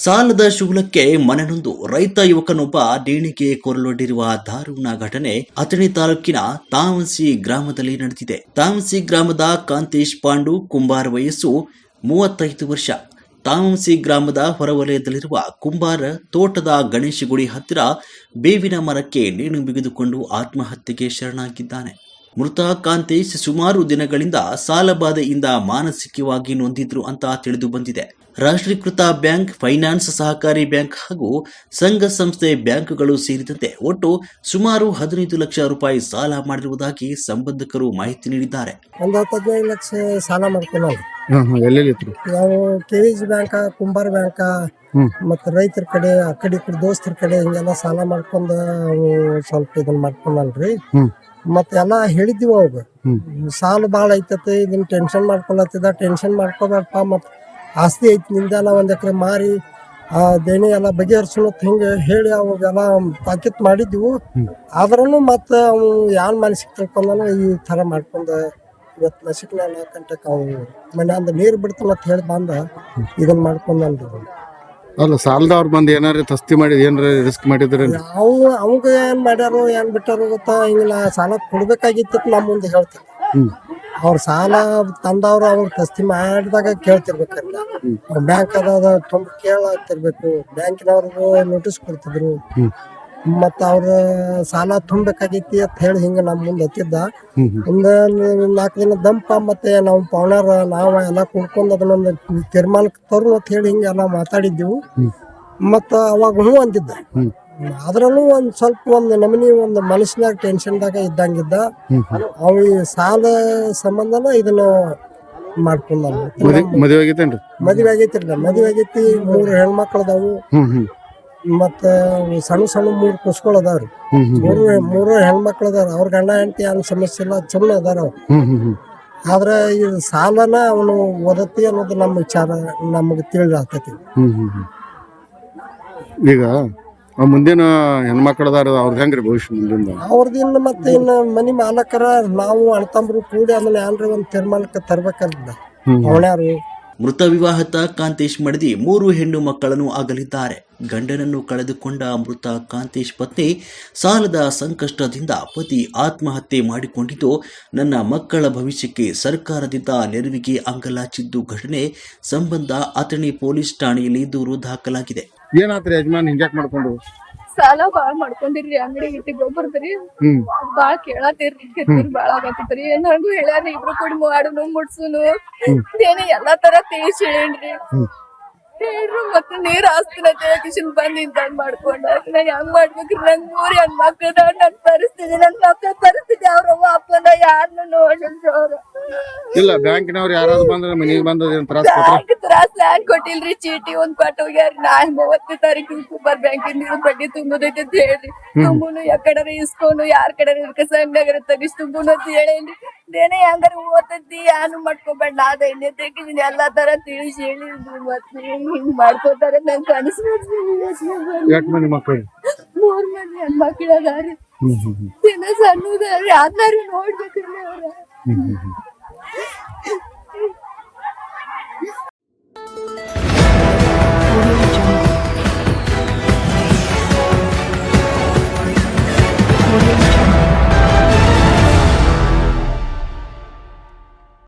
ಸಾಲದ ಶೂಲಕ್ಕೆ ಮನೆನೊಂದು ರೈತ ಯುವಕನೊಬ್ಬ ನೇಣಿಗೆ ಕೊರಳೊಡ್ಡಿರುವ ದಾರುಣ ಘಟನೆ ಅಥಣಿ ತಾಲೂಕಿನ ತಾಮಸಿ ಗ್ರಾಮದಲ್ಲಿ ನಡೆದಿದೆ. ತಾಮಸಿ ಗ್ರಾಮದ ಕಾಂತೇಶ್ ಪಾಂಡು ಕುಂಬಾರ ವಯಸ್ಸು 35 ವರ್ಷ. ತಾಮಸಿ ಗ್ರಾಮದ ಹೊರವಲಯದಲ್ಲಿರುವ ಕುಂಬಾರ ತೋಟದ ಗಣೇಶ ಗುಡಿ ಹತ್ತಿರ ಬೇವಿನ ಮರಕ್ಕೆ ನೇಣು ಬಿಗಿದುಕೊಂಡು ಆತ್ಮಹತ್ಯೆಗೆ ಶರಣಾಗಿದ್ದಾನೆ. ಮೃತ ಕಾಂತೇಶ್ ಸುಮಾರು ದಿನಗಳಿಂದ ಸಾಲಬಾಧೆಯಿಂದ ಮಾನಸಿಕವಾಗಿ ನೊಂದಿದ್ರು ಅಂತ ತಿಳಿದು ಬಂದಿದೆ. ರಾಷ್ಟ್ರೀಕೃತ ಬ್ಯಾಂಕ್, ಫೈನಾನ್ಸ್, ಸಹಕಾರಿ ಬ್ಯಾಂಕ್ ಹಾಗೂ ಸಂಘ ಸಂಸ್ಥೆ ಬ್ಯಾಂಕ್ಗಳು ಸೇರಿದಂತೆ ಒಟ್ಟು ಸುಮಾರು 15 ಲಕ್ಷ ರೂಪಾಯಿ ಸಾಲ ಮಾಡಿರುವುದಾಗಿ ಸಂಬಂಧಿಕರು ಮಾಹಿತಿ ನೀಡಿದ್ದಾರೆ. 15 ಲಕ್ಷ ಸಾಲ ಮಾಡ್ಕೊಂಡ್ರಿ. ನಾವು KVG ಬ್ಯಾಂಕ, ಕುಂಬಾರ ಬ್ಯಾಂಕ, ಮತ್ತು ರೈತರ ಕಡೆ ಆ ಕಡೆ ದೋಸ್ತರ ಕಡೆ ಹಿಂಗೆಲ್ಲ ಸಾಲ ಮಾಡ್ಕೊಂಡ ಸ್ವಲ್ಪ ಇದನ್ನ ಮಾಡ್ಕೊಂಡಲ್ರಿ. ಮತ್ತೆಲ್ಲ ಹೇಳಿದ್ವಿ ಅವಾಗ ಸಾಲ ಭಾಳ ಐತತಿ, ಇದನ್ನ ಟೆನ್ಷನ್ ಮಾಡ್ಕೊಳತ್ತಿದ, ಟೆನ್ಷನ್ ಮಾಡ್ಕೋಬೇಡಪ್ಪ, ಮತ್ತು ಆಸ್ತಿ ಐತಿ ನಿಂದೆಲ್ಲ 1 ಎಕರೆ ಮಾರಿ ದೇಣಿ ಎಲ್ಲ ಬಗೆಹರಿಸೋತ್ ಹಿಂಗೆ ಹೇಳಿ ಅವಾಗೆಲ್ಲ ತಾಕೀತ್ ಮಾಡಿದ್ವು. ಆದ್ರೂ ಮತ್ತೆ ಅವು ಯಾನ್ ಮನಸ್ಸಿಗೆ ತಿಳ್ಕೊಂಡನು ಈ ಥರ ಮಾಡ್ಕೊಂಡ ಇವತ್ತು ನಸಿಕ್ನ 4 ಗಂಟೆಗೆ ಅವು ಮನ್ಯಾಂದ ನೀರು ಬಿಡ್ತಾನ ಅಂತ ಹೇಳಿ ಬಂದ ಇದನ್ನ ಮಾಡ್ಕೊಂಡಲ್ರಿ. ಅಲ್ಲ, ಸಾಲದವ್ರು ಬಂದು ಏನಾರ ತಸ್ತಿ ಮಾಡಿ ಏನಾರ ರಿಸ್ಕ್ ಮಾಡಿದ್ರೆ ಅವಾಗ ಏನ್ ಮಾಡ್ಯಾರೋ ಏನ್ ಬಿಟ್ಟಾರೋ ಗೊತ್ತಾ, ಹಿಂಗಿಲ್ಲ ಸಾಲ ಕೊಡ್ಬೇಕಾಗಿತ್ತ ನಮ್ಮ ಮುಂದೆ ಹೇಳ್ತಾರೆ. ಅವ್ರ ಸಾಲ ತಂದವ್ರು ಅವ್ರ ತಸ್ತಿ ಮಾಡಿದಾಗ ಕೇಳ್ತಿರ್ಬೇಕಲ್ಲ, ಬ್ಯಾಂಕ್ ಅದ ತುಂಬ ಕೇಳತ್ತಿರ್ಬೇಕು. ಬ್ಯಾಂಕಿನವ್ರಿಗೂ ನೋಟಿಸ್ ಕೊಡ್ತಿದ್ರು, ಮತ್ತ ಅವ್ರ ಸಾಲ ತುಂಬಬೇಕಾಗೈತಿ ಅಂತ ಹೇಳಿ ಹಿಂಗ ನಮ್ಮ ಮುಂದೆ ಹತ್ತಿದ್ದ. ಒಂದು 4 ದಿನ ದಂಪ ಮತ್ತೆ ನಾವು ಪೌಣರ್ ನಾವು ಎಲ್ಲ ಕುಡ್ಕೊಂಡು ಅದನ್ನೊಂದು ತೀರ್ಮಾನಕ್ಕೆ ತರು ಅಂತ ಹೇಳಿ ಹಿಂಗೆಲ್ಲ ಮಾತಾಡಿದ್ದೆವು. ಮತ್ತ ಅವಾಗ ಹ್ಞೂ ಅಂದಿದ್ದ. ಅದ್ರಲ್ಲೂ ಒಂದು ನಮನಿ ಒಂದು ಮನಸ್ಸಿನಾಗ ಟೆನ್ಷನ್ದಾಗ ಇದ್ದಂಗಿದ್ದ. ಅವ ಈ ಸಾಲ ಸಂಬಂಧನ ಇದನ್ನ ಮಾಡ್ಕೊಂಡ. ಮದುವೆ ಆಗೈತೇನ್ರಿ? ಮದುವೆ ಆಗೈತಿರ್ಲ, ಮದುವೆ ಆಗೈತಿ. 3 ಹೆಣ್ಮಕ್ಳದಾವು, ಮತ್ತ ಸಣ್ಣ 3 ಕುಸ್ಗಳು ಅದಾವ್ರಿ. 3 ಹೆಣ್ಮಕ್ಳು ಅದಾರ. ಅವ್ರ ಗಂಡ ಹೆಂಡತಿ ಏನು ಸಮಸ್ಯೆ ಇಲ್ಲ, ಚಲೋ ಅದಾರ ಅವ್ರು. ಆದ್ರೆ ಈ ಸಾಲನ ಅವನು ಓದತ್ತಿ ಅನ್ನೋದು ನಮ್ಮ ವಿಚಾರ ನಮಗೆ ತಿಳಿದಾಗ್ತೈತಿ. ಈಗ ಮುಂದಿನ ಹೆಣ್ಮಕ್ಳದಾರ ಅವ್ರದ್ದು ಹೆಂಗ್ರಿ ಭವಿಷ್ಯ ಮುಂದಿನ? ಅವ್ರದಿನ್ನ ಮತ್ತೆ ಇನ್ನು ಮನಿ ಮಾಲಕರ ನಾವು ಅಣ್ತಂಬ್ರು ಕೂಡಿ ಅದನ್ನ ಏನ್ರಿ ಒಂದು ತೀರ್ಮಾನಕ್ಕೆ ತರ್ಬೇಕಲ್ಲ ಅವಳ್ಯಾರು. ಮೃತ ವಿವಾಹಿತ ಕಾಂತೇಶ್ ಮಡದಿ 3 ಹೆಣ್ಣು ಮಕ್ಕಳನ್ನು ಆಗಲಿದ್ದಾರೆ. ಗಂಡನನ್ನು ಕಳೆದುಕೊಂಡ ಮೃತ ಕಾಂತೇಶ್ ಪತ್ನಿ ಸಾಲದ ಸಂಕಷ್ಟದಿಂದ ಪತಿ ಆತ್ಮಹತ್ಯೆ ಮಾಡಿಕೊಂಡಿದ್ದು, ನನ್ನ ಮಕ್ಕಳ ಭವಿಷ್ಯಕ್ಕೆ ಸರ್ಕಾರದಿಂದ ನೆರವಿಗೆ ಅಂಗಲಾಚಿದ್ದು ಘಟನೆ ಸಂಬಂಧ ಅಥಣಿ ಪೊಲೀಸ್ ಠಾಣೆಯಲ್ಲಿ ದೂರು ದಾಖಲಾಗಿದೆ. ಏನಾತ್ರಿ ಯಜಮಾನ್ ಹಿಂಗ್ಯಾಕ್ ಮಾಡ್ಕೊಂಡು? ಸಾಲ ಬಾಳ ಮಾಡ್ಕೊಂಡಿರ್ರಿ, ಅಂಗಡಿ ಗಿಟ್ಟಿ ಗೊಬ್ಬರದ್ರಿ ಬಾಳ ಕೇಳತ್ತಿರ್ರಿ, ಕಿರ್ಕಿರಿ ಬಾಳ ಆಗತ್ತಿತ್ರಿ. ನನಗೂ ಹೇಳ್ಯಾರ ಇಬ್ರು ಕೂಡಿ ಮಾಡುನು ಮುಡ್ಸುನು ಏನೇ ಎಲ್ಲಾ ತರ ತಿಳಿಸಿ ಹೇಳೇನ್ರಿ. ಹೇಳ್ರು ಮತ್ತೆ ನೀರ್ ಹಾಸ್ತಿನ ಕಿಶನ್ ಬಂದ್ ಇಂತಾಗ್ ಮಾಡ್ಕೊಂಡ ನಾ ಹೆಂಗ್ ಮಾಡ್ಬೇಕ್ರಿ? ನನ್ 3 ಹೆಣ್ಮಕ್ಳದ, ನನ್ ಪರಿಸ್ಥಿತಿ, ನನ್ ಮಕ್ಕಳ ಪರಿಸ್ಥಿತಿ, ಅವ್ರವ್ವ ಅಪ್ಪನ ಯಾರನ್ನ ನೋಡ್ರಿ. ಅವ್ರ ಇಲ್ಲ ಬ್ಯಾಂಕಿನವ್ರು ಯಾರಾದ್ರು ಬಂದ್ರೆ ಮನೆಗೆ ಬಂದ ತ್ರಾಸ ಹ್ಯಾಂಗ್ ಕೊಟ್ಟಿಲ್ರಿ. ಚೀಟಿ ಒಂದ್ ಕೊಟ್ಟು ಹೋಗ್ಯಾರ. 30 ತಾರೀಕಿಗೆ ಸೂಪರ್ ಬ್ಯಾಂಕಿನ ಬಡ್ಡಿ ತುಂಬುದೈತಿ ಅಂತ ಹೇಳ್ರಿ. ತುಂಬುನು ಯಾಕಡೆ ಇಸ್ಕೊಂಡು ಯಾರ ಕಡೆ ಸಂಘ ತಗಿಸ್ ತುಂಬುನು ಅಂತ ಹೇಳೇನ್ರಿ. ದೇನೇ ಹೆಂಗಾರ ಓದತಿ ಏನು ಮಾಡ್ಕೋಬೇಡ, ನಾದ ಎಣ್ಣೆ ತೆಗಿದೀನಿ ಎಲ್ಲಾ ತರ ತಿಳಿಸಿ ಹೇಳಿದ್ರಿ. ಮತ್ತೆ ಹಿಂಗ್ ಮಾಡ್ಕೋತಾರೆ ನಂಗೆ ಅನಿಸ್ಬಿಡ್ರಿ. 8 ಮಂದಿ ಮಕ್ಕಳು, 3 ಮಂದಿ ಹೆಣ್ಮಕ್ಳು ಅದಾರಿ. ದಿನ ಸಣ್ಣದಾರಿ, ಯಾರನ್ನಾರು ನೋಡ್ಬೇಕ್ರಿ ಅವ್ರ.